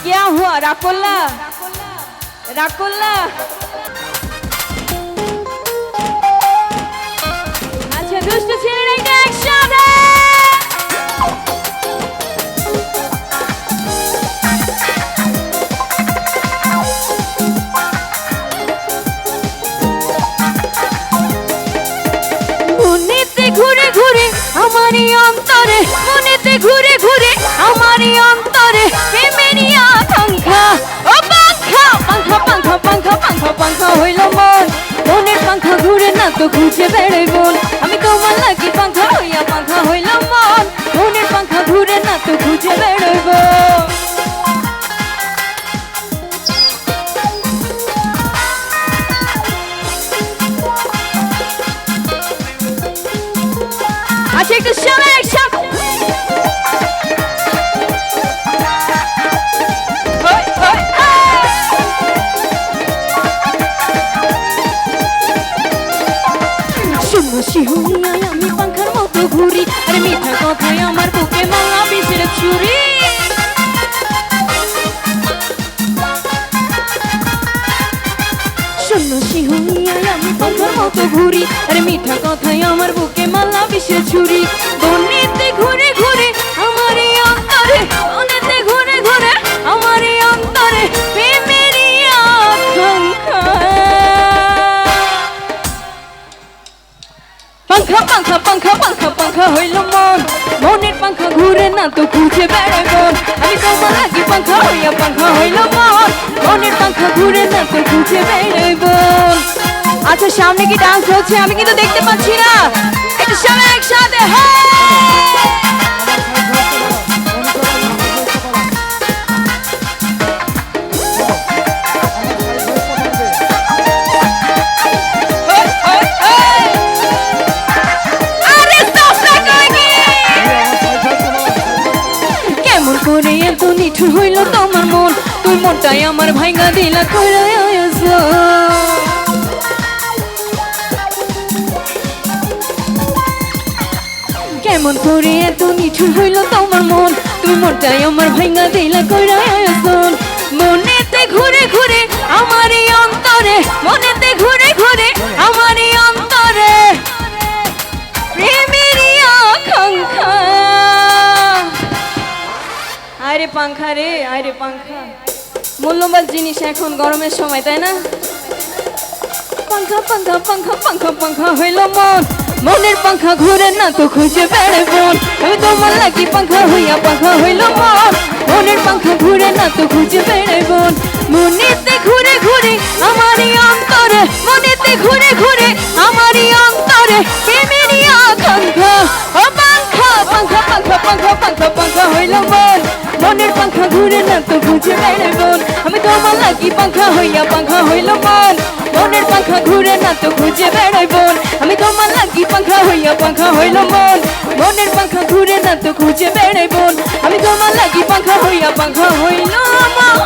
क्या हुआ রাকুল্লা রাকুল্লা আচ্ছা দুষ্ট ছেলেরা এটা একসাথে মনেতে ঘুরে ঘুরে আমারই অন্তরে মনেতে ঘুরে ঘুরে আমারই অন্তরে প্রেমেরই আকাঙ্ক্ষা ও পাঙ্খা পাঙ্খা পাঙ্খা পাঙ্খা পাঙ্খা পাঙ্খা হইল মন মনের পাঙ্খা ঘুরে না তো খুঁজে বেড়াই মন আমি তোমার লাগি পাঙ্খা হইয়া পাঙ্খা হইল মন মনের পাঙ্খা ঘুরে না তো খুঁজে বেড়াইব আচ্ছা একটু সবাই একসাথে শিহুনিয়ায় আমি পাঙ্খার মতো ঘুরি আরে মিঠা কথায় আমার বুকে মালা বিষের ছুরি শূন্য শিহুনিয়ায় আমি পাঙ্খার মতো ঘুরি আরে মিঠা কথায় আমার বুকে মালা বিষের ছুরি বনেতে ঘুরে ঘুরে আমার এই অন্তরে বনেতে ঘুরে ঘুরে আমার এই অন্তরে প্রেমেরই আকাঙ্ক্ষা পাঙ্খা পাঙ্খা পাঙ্খা পাঙ্খা পাঙ্খা হইল মন মনের পাঙ্খা ঘুরে না তো খুঁজে বেড়াই মন আমি তোমার লাগি পাঙ্খা হইয়া পাঙ্খা হইল মন মনের পাঙ্খা ঘুরে না তো খুঁজে বেড়াই মন আচ্ছা সামনে কি ডান্স হচ্ছে আমি কিন্তু দেখতে পাচ্ছি না একটু সবাই একসাথে করে এত নিঠুর হইল তোমার মন তুই মনটাই আমার ভাইঙ্গা দিলা কইরা কেমন করে এত নিঠুর হইল তোমার মন তুই মনটাই আমার ভাইঙ্গা দিলা কইরা আয়োজন মনেতে ঘুরে ঘুরে আমার এই অন্তরে মনেতে ঘুরে ঘুরে আমার এই অন্তরে প্রেমেরই আকাঙ্ক্ষা আরে পাঙ্খা রে আরে পাঙ্খা মূল্যবান জিনিস এখন গরমের সময় তাই না পাঙ্খা পাঙ্খা পাঙ্খা পাঙ্খা পাঙ্খা হইল মন মনের পাঙ্খা ঘুরে না তো খুঁজে বেড়াই মন আমি তোমার লাগি পাঙ্খা হইয়া পাঙ্খা হইল মন মনের পাঙ্খা ঘুরে না তো খুঁজে বেড়াই মন মনেতে ঘুরে ঘুরে আমারই অন্তরে মনেতে ঘুরে ঘুরে আমারই অন্তরে প্রেমেরই আকাঙ্ক্ষা ও পাঙ্খা পাঙ্খা পাঙ্খা পাঙ্খা পাঙ্খা পাঙ্খা হইল মন মনের পাঙ্খা ঘুরে না তো খুঁজে বেড়াই মন আমি তোমার লাগি পাঙ্খা হইয়া পাঙ্খা হইল মন মনের পাঙ্খা ঘুরে না তো খুঁজে বেড়াই মন আমি তোমার লাগি পাঙ্খা হইয়া পাঙ্খা হইল মন মনের পাঙ্খা ঘুরে না তো খুঁজে বেড়াই মন আমি তোমার লাগি পাঙ্খা হইয়া পাঙ্খা হইল মন